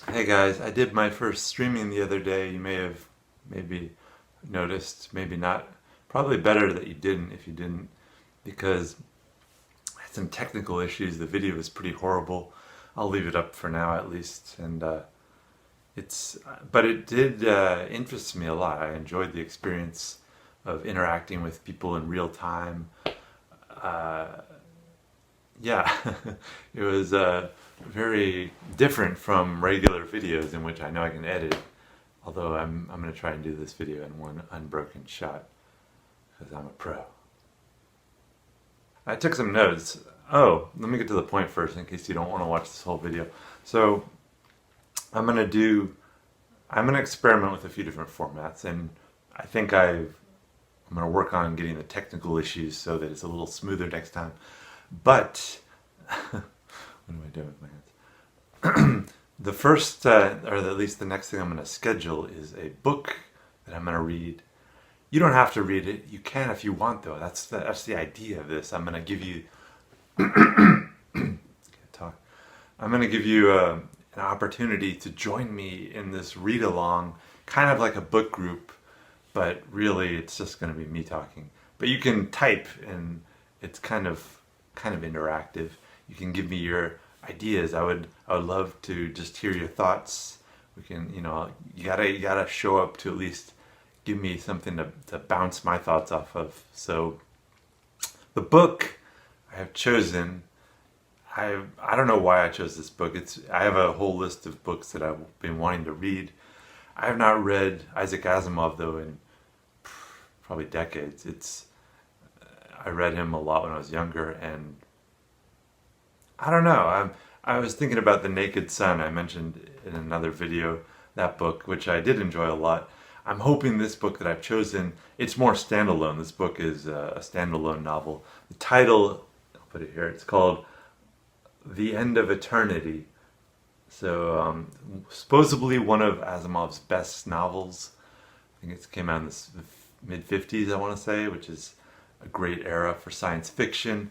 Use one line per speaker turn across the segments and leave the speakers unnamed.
Hey guys, I did my first streaming the other day. You may have maybe noticed, maybe not. Probably better that you didn't if you didn't, because I had some technical issues. The video was pretty horrible. I'll leave it up for now at least. But it did interest me a lot. I enjoyed the experience of interacting with people in real time. Uh, yeah, it was very different from regular videos in which I know I can edit. Although I'm going to try and do this video in one unbroken shot because I'm a pro. I took some notes. Oh, let me get to the point first in case you don't want to watch this whole video. So I'm going to do, I'm going to experiment with a few different formats, and I think I'm going to work on getting the technical issues so that it's a little smoother next time. But what am I doing with my hands? The first, or at least the next thing I'm going to schedule is a book that I'm going to read. You don't have to read it. You can if you want, though. That's the idea of this. I'm going to give you can't talk. I'm going to give you an opportunity to join me in this read along, kind of like a book group, but really it's just going to be me talking. But you can type, and it's kind of interactive. You can give me your ideas. I would love to just hear your thoughts. We can, you gotta show up to at least give me something to bounce my thoughts off of. So the book I have chosen, I don't know why I chose this book. I have a whole list of books that I've been wanting to read. I have not read Isaac Asimov though in probably decades. I read him a lot when I was younger, and I don't know. I was thinking about The Naked Sun. I mentioned in another video that book, which I did enjoy a lot. I'm hoping this book that I've chosen, it's more standalone. This book is a standalone novel. The title, I'll put it here, it's called The End of Eternity. So, supposedly one of Asimov's best novels. I think it came out in the mid 50s, I want to say, which is a great era for science fiction.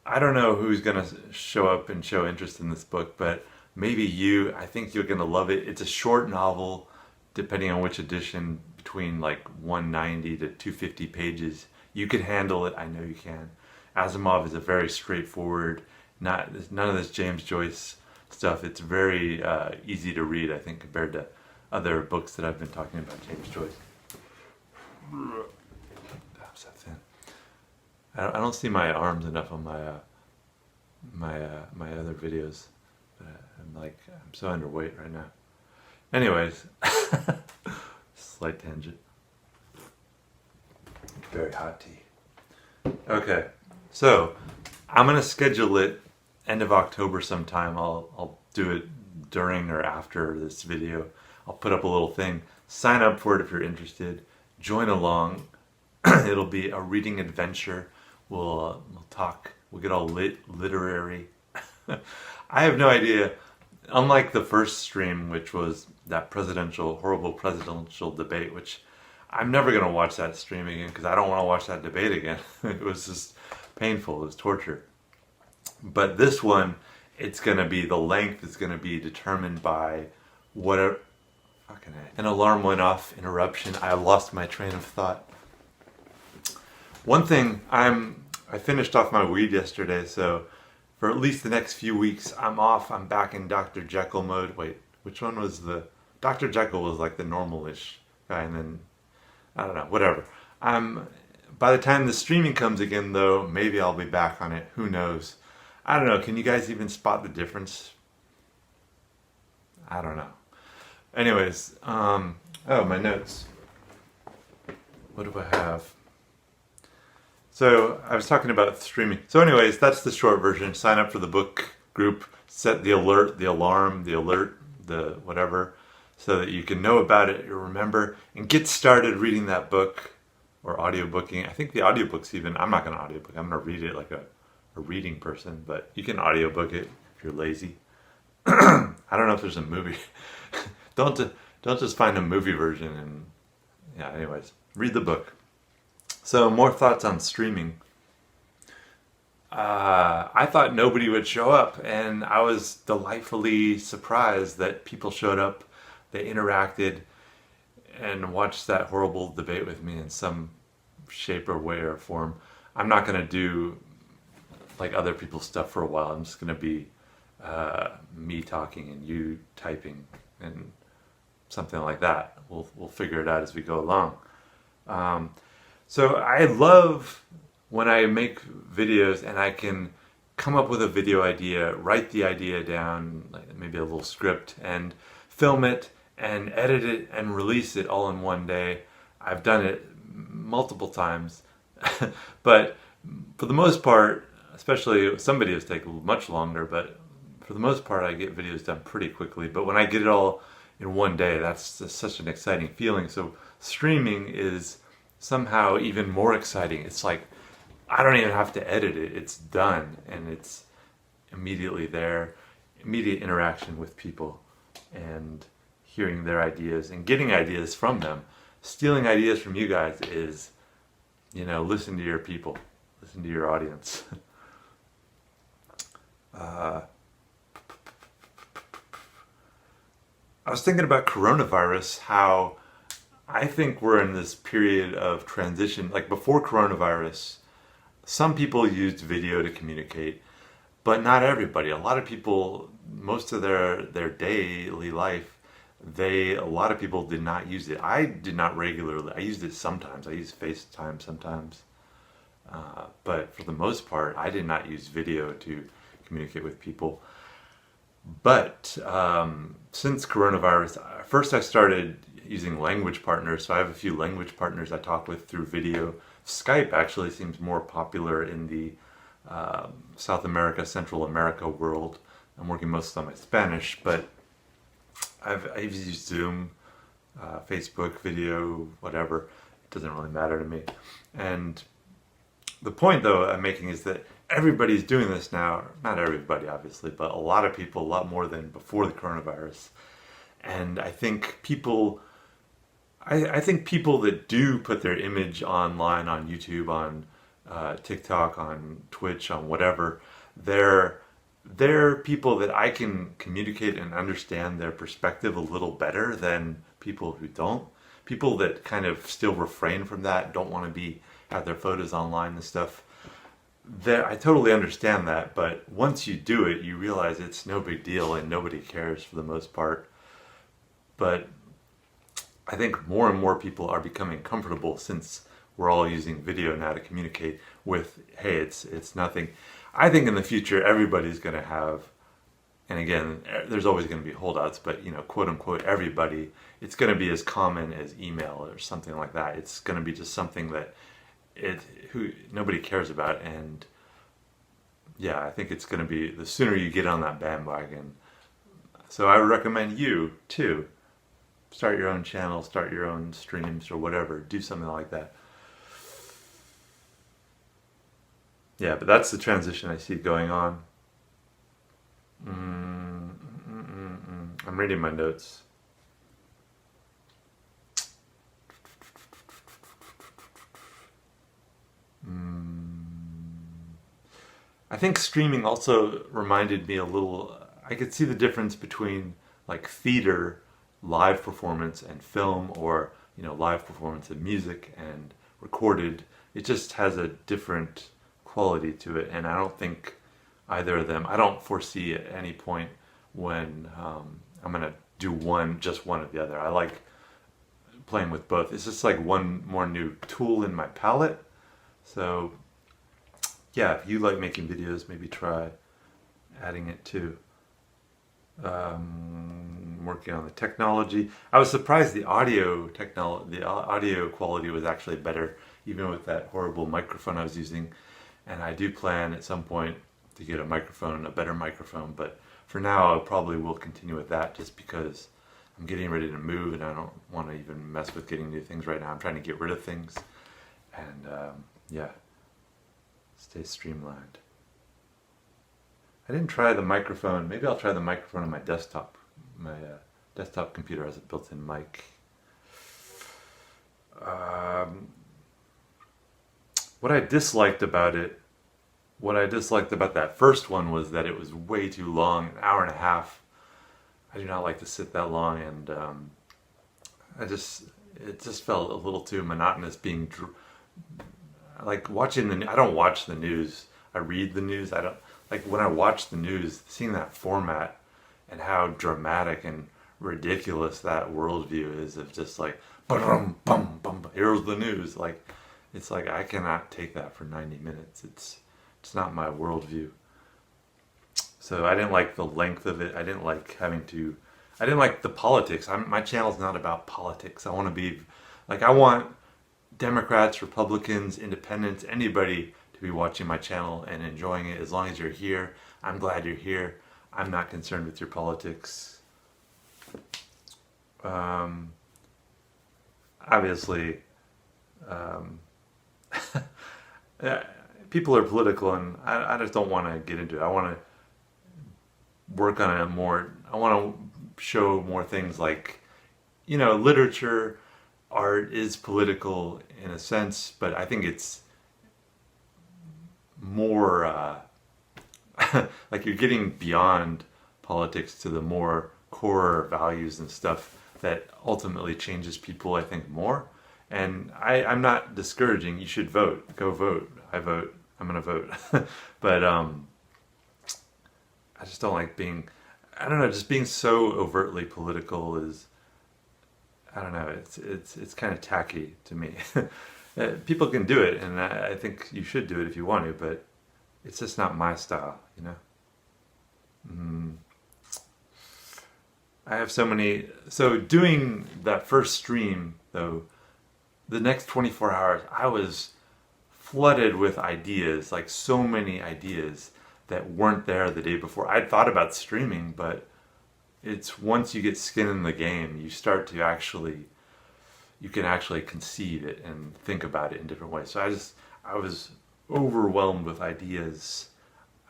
I don't know who's going to show up and show interest in this book, but maybe you. I think you're going to love it. It's a short novel, depending on which edition, between like 190 to 250 pages. You can handle it. I know you can. Asimov is a very straightforward, none of this James Joyce stuff. It's very easy to read, I think, compared to other books that I've been talking about James Joyce. I'm so thin. I don't see my arms enough on my other videos. But I'm so underweight right now. Anyways, slight tangent. Very hot tea. Okay, so I'm gonna schedule it end of October sometime. I'll do it during or after this video. I'll put up a little thing. Sign up for it if you're interested. Join along. It'll be a reading adventure. We'll talk. We'll get all literary. I have no idea. Unlike the first stream, which was that horrible presidential debate, which I'm never gonna watch that stream again because I don't want to watch that debate again. It was just painful. It was torture. But this one, the length is gonna be determined by whatever. Fucking A. An alarm went off. Interruption. I lost my train of thought. One thing, I finished off my weed yesterday, so for at least the next few weeks, I'm off. I'm back in Dr. Jekyll mode. Wait, which one was Dr. Jekyll was like the normal-ish guy, and then, I don't know, whatever. By the time the streaming comes again, though, maybe I'll be back on it. Who knows? I don't know. Can you guys even spot the difference? I don't know. Anyways, oh, my notes. What do I have? So I was talking about streaming. So anyways, that's the short version. Sign up for the book group, set the alert, the alarm, the alert, the whatever, so that you can know about it, you remember, and get started reading that book or audiobooking. I think the audiobook's even, I'm not going to audiobook. I'm going to read it like a reading person, but you can audiobook it if you're lazy. I don't know if there's a movie. Don't just find a movie version and yeah, anyways, read the book. So more thoughts on streaming. I thought nobody would show up, and I was delightfully surprised that people showed up. They interacted and watched that horrible debate with me in some shape or way or form. I'm not going to do like other people's stuff for a while. I'm just going to be me talking and you typing and something like that. We'll figure it out as we go along. So I love when I make videos and I can come up with a video idea, write the idea down, like maybe a little script, and film it and edit it and release it all in one day. I've done it multiple times, but for the most part, especially some videos take much longer, but for the most part I get videos done pretty quickly. But when I get it all in one day, that's just such an exciting feeling. So streaming is somehow even more exciting. It's like I don't even have to edit it. It's done and it's immediately there, immediate interaction with people and hearing their ideas and getting ideas from them. Stealing ideas from you guys is, listen to your people, listen to your audience. I was thinking about coronavirus, how I think we're in this period of transition. Like before coronavirus, some people used video to communicate, but not everybody. A lot of people, most of their daily life, a lot of people did not use it. I did not regularly. I used it sometimes. I used FaceTime sometimes. But for the most part, I did not use video to communicate with people. But since coronavirus, first I started using language partners. So I have a few language partners I talk with through video. Skype actually seems more popular in the South America, Central America world. I'm working mostly on my Spanish, but I've used Zoom, Facebook video, whatever. It doesn't really matter to me. And the point, though, I'm making is that everybody's doing this now. Not everybody, obviously, but a lot of people, a lot more than before the coronavirus. And I think people that do put their image online on YouTube, on TikTok, on Twitch, on whatever, they're people that I can communicate and understand their perspective a little better than people who don't. People that kind of still refrain from that, don't want to have their photos online and stuff. I totally understand that, but once you do it, you realize it's no big deal and nobody cares for the most part. But I think more and more people are becoming comfortable since we're all using video now to communicate with, hey, it's nothing. I think in the future everybody's going to have, and again, there's always going to be holdouts, but quote unquote everybody, it's going to be as common as email or something like that. It's going to be just something that nobody cares about, and yeah, I think it's going to be the sooner you get on that bandwagon. So I would recommend you too. Start your own channel, start your own streams or whatever. Do something like that. Yeah, but that's the transition I see going on. I'm reading my notes. I think streaming also reminded me a little, I could see the difference between like theater, live performance, and film, or live performance and music and recorded. It just has a different quality to it, and I don't think either of them, I don't foresee at any point when I'm gonna do just one or the other. I like playing with both. It's just like one more new tool in my palette. So yeah, if you like making videos, maybe try adding it too. Working on the technology. I was surprised the audio quality was actually better, even with that horrible microphone I was using. And I do plan at some point to get a better microphone, but for now I probably will continue with that just because I'm getting ready to move and I don't want to even mess with getting new things right now. I'm trying to get rid of things and yeah, stay streamlined. I didn't try the microphone. Maybe I'll try the microphone on my desktop. My desktop computer has a built-in mic. What I disliked about it what I disliked about that first one was that it was way too long, an hour and a half. I do not like to sit that long, and I just it just felt a little too monotonous. Like watching the. I don't watch the news. I read the news. I don't like when I watch the news. Seeing that format and how dramatic and ridiculous that worldview is of just like bum bum bum. Here's the news. Like it's like I cannot take that for 90 minutes. It's not my worldview. So I didn't like the length of it. I didn't like having to. I didn't like the politics. My channel's not about politics. I want to be like I want Democrats, Republicans, Independents, anybody to be watching my channel and enjoying it. As long as you're here, I'm glad you're here. I'm not concerned with your politics. Obviously, um, people are political, and I just don't want to get into it. I want to work on it more. I want to show more things like, literature, art is political in a sense, but I think it's more like you're getting beyond politics to the more core values and stuff that ultimately changes people, I think, more. And I'm not discouraging. You should vote. Go vote. I vote. I'm going to vote. But I just don't like being, I don't know, just being so overtly political is, I don't know, it's kind of tacky to me. People can do it, and I think you should do it if you want to, but it's just not my style, I have so doing that first stream, though, the next 24 hours, I was flooded with ideas, like so many ideas that weren't there the day before. I'd thought about streaming, but it's once you get skin in the game, you start to you can actually conceive it and think about it in different ways. So I was overwhelmed with ideas.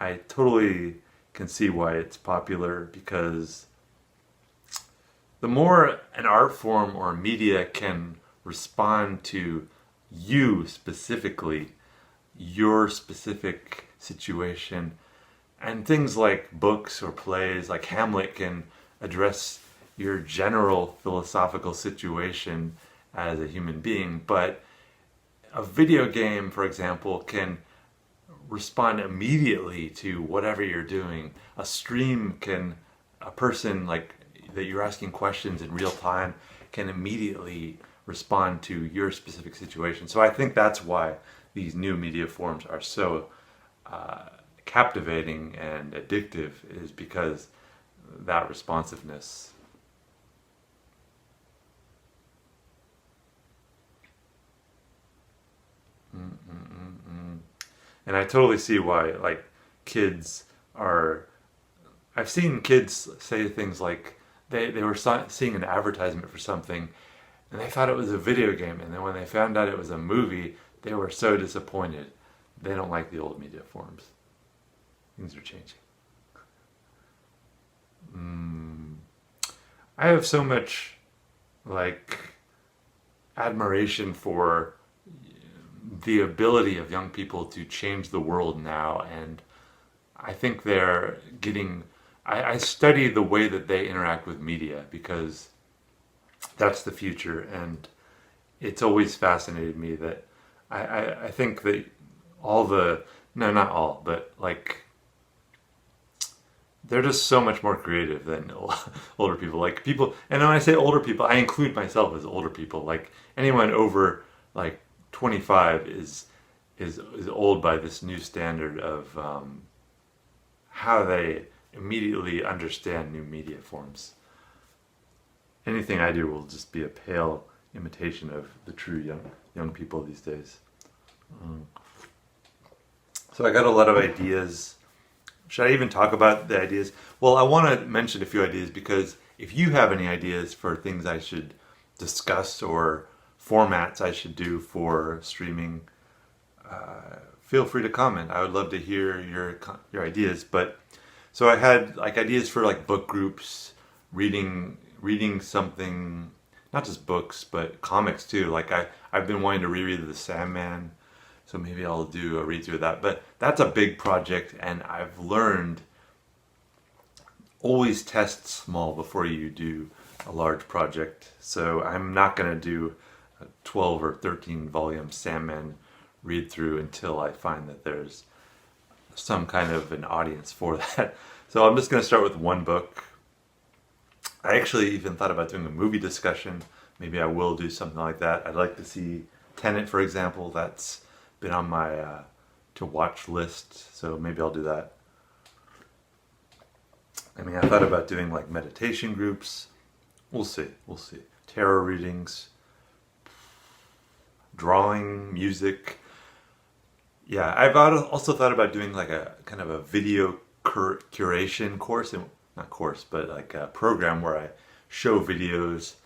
I totally can see why it's popular, because the more an art form or media can respond to you specifically, your specific situation, and things like books or plays, like Hamlet can address your general philosophical situation as a human being, but a video game, for example, can respond immediately to whatever you're doing. A stream a person like that you're asking questions in real time can immediately respond to your specific situation. So I think that's why these new media forms are so captivating and addictive, is because that responsiveness. And I totally see why, like, kids are. I've seen kids say things like they were seeing an advertisement for something, and they thought it was a video game, and then when they found out it was a movie, they were so disappointed. They don't like the old media forms. Things are changing. I have so much, like, admiration for the ability of young people to change the world now, and I think they're getting. I study the way that they interact with media, because that's the future, and it's always fascinated me that I think that all the, no, not all, but like, they're just so much more creative than older people. Like people, and when I say older people, I include myself as older people. Like anyone over like 25 is old by this new standard of how they immediately understand new media forms. Anything I do will just be a pale imitation of the true young people these days. So I got a lot of ideas. Should I even talk about the ideas? Well, I want to mention a few ideas, because if you have any ideas for things I should discuss or formats I should do for streaming, feel free to comment. I would love to hear your ideas. But so I had like ideas for like book groups, reading something, not just books but comics too. Like I've been wanting to reread The Sandman, So maybe I'll do a read through of that. But that's a big project, and I've learned always test small before you do a large project. So I'm not going to do a 12 or 13 volume Sandman read through until I find that there's some kind of an audience for that. So I'm just going to start with one book. I actually even thought about doing a movie discussion. Maybe I will do something like that. I'd like to see Tenet, for example. That's been on my to watch list, so maybe I'll do that. I mean, I thought about doing like meditation groups. We'll see. Tarot readings, drawing, music. Yeah, I've also thought about doing like a kind of a video curation course, not course, but like a program where I show videos,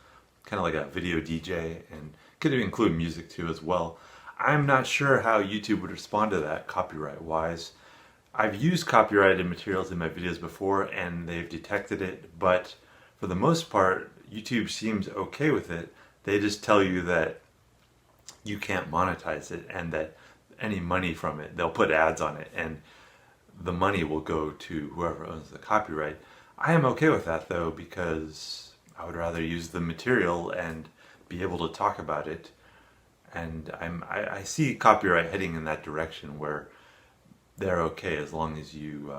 kind of like a video DJ, and could include music too as well. I'm not sure how YouTube would respond to that copyright-wise. I've used copyrighted materials in my videos before and they've detected it, but for the most part, YouTube seems okay with it. They just tell you that you can't monetize it and that any money from it, they'll put ads on it and the money will go to whoever owns the copyright. I am okay with that though, because I would rather use the material and be able to talk about it. And I see copyright heading in that direction where they're okay as long as you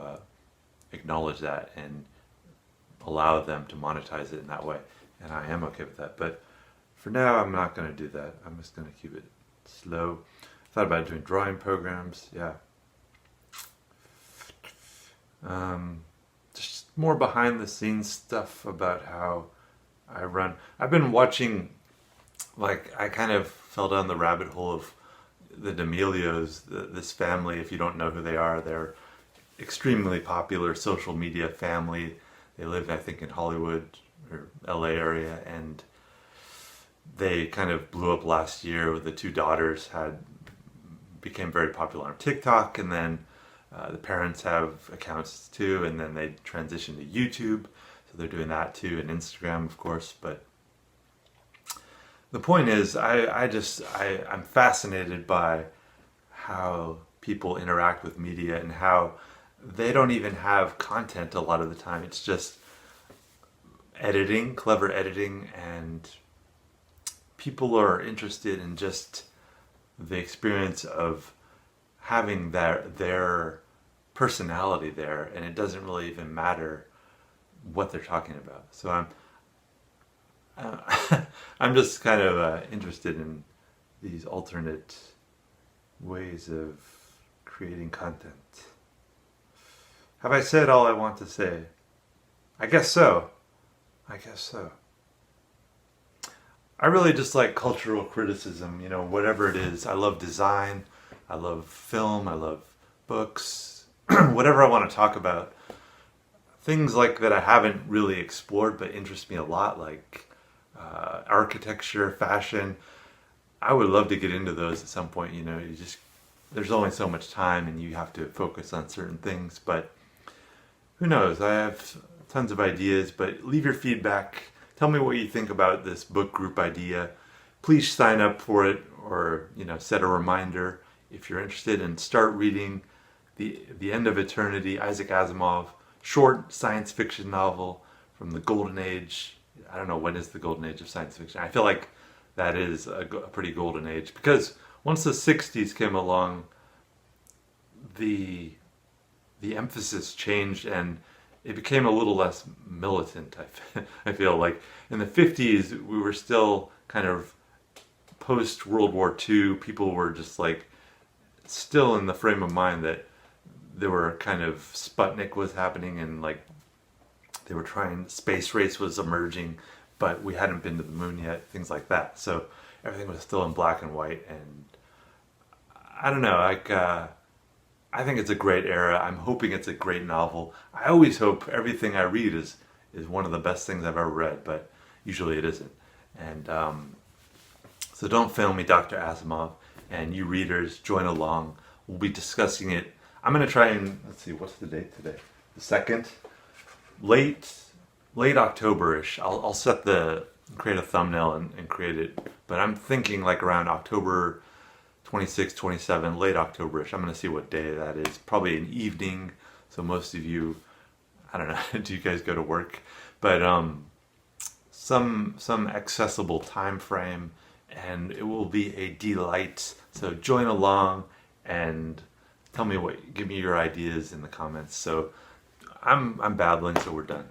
acknowledge that and allow them to monetize it in that way. And I am okay with that. But for now, I'm not going to do that. I'm just going to keep it slow. I thought about doing drawing programs. Yeah. Just more behind the scenes stuff about how I run. I've been watching, like, I kind of fell down the rabbit hole of the D'Amelios, this family. If you don't know who they are, they're extremely popular social media family. They live, I think, in Hollywood or LA area, and they kind of blew up last year. The two daughters became very popular on TikTok, and then the parents have accounts too, and then they transitioned to YouTube, so they're doing that too, and Instagram, of course. But the point is, I'm fascinated by how people interact with media and how they don't even have content a lot of the time. It's just editing, clever editing, and people are interested in just the experience of having their personality there, and it doesn't really even matter what they're talking about. So I'm just kind of interested in these alternate ways of creating content. Have I said all I want to say? I guess so. I really just like cultural criticism, whatever it is. I love design, I love film, I love books, whatever I want to talk about. Things like that I haven't really explored but interest me a lot, like architecture, fashion. I would love to get into those at some point. There's only so much time and you have to focus on certain things, but who knows? I have tons of ideas, but leave your feedback. Tell me what you think about this book group idea. Please sign up for it, or set a reminder if you're interested, and start reading The End of Eternity, Isaac Asimov, short science fiction novel from the golden age. I don't know, when is the golden age of science fiction? I feel like that is a pretty golden age, because once the 60s came along, the emphasis changed and it became a little less militant. I feel like in the 50s we were still kind of post World War II. People were just like still in the frame of mind that there were kind of Sputnik was happening, and like they were trying, space race was emerging, but we hadn't been to the moon yet, things like that. So everything was still in black and white, and I don't know, I think it's a great era. I'm hoping it's a great novel. I always hope everything I read is one of the best things I've ever read, but usually it isn't. And so don't fail me, Dr. Asimov, and you readers, join along. We'll be discussing it. I'm going to try and, let's see, what's the date today? The 2nd? Late October-ish. I'll create a thumbnail and create it. But I'm thinking like around October 26, 27, late October-ish. I'm going to see what day that is. Probably an evening. So most of you, I don't know, do you guys go to work? But some accessible time frame, and it will be a delight. So join along and give me your ideas in the comments. So I'm babbling, so we're done.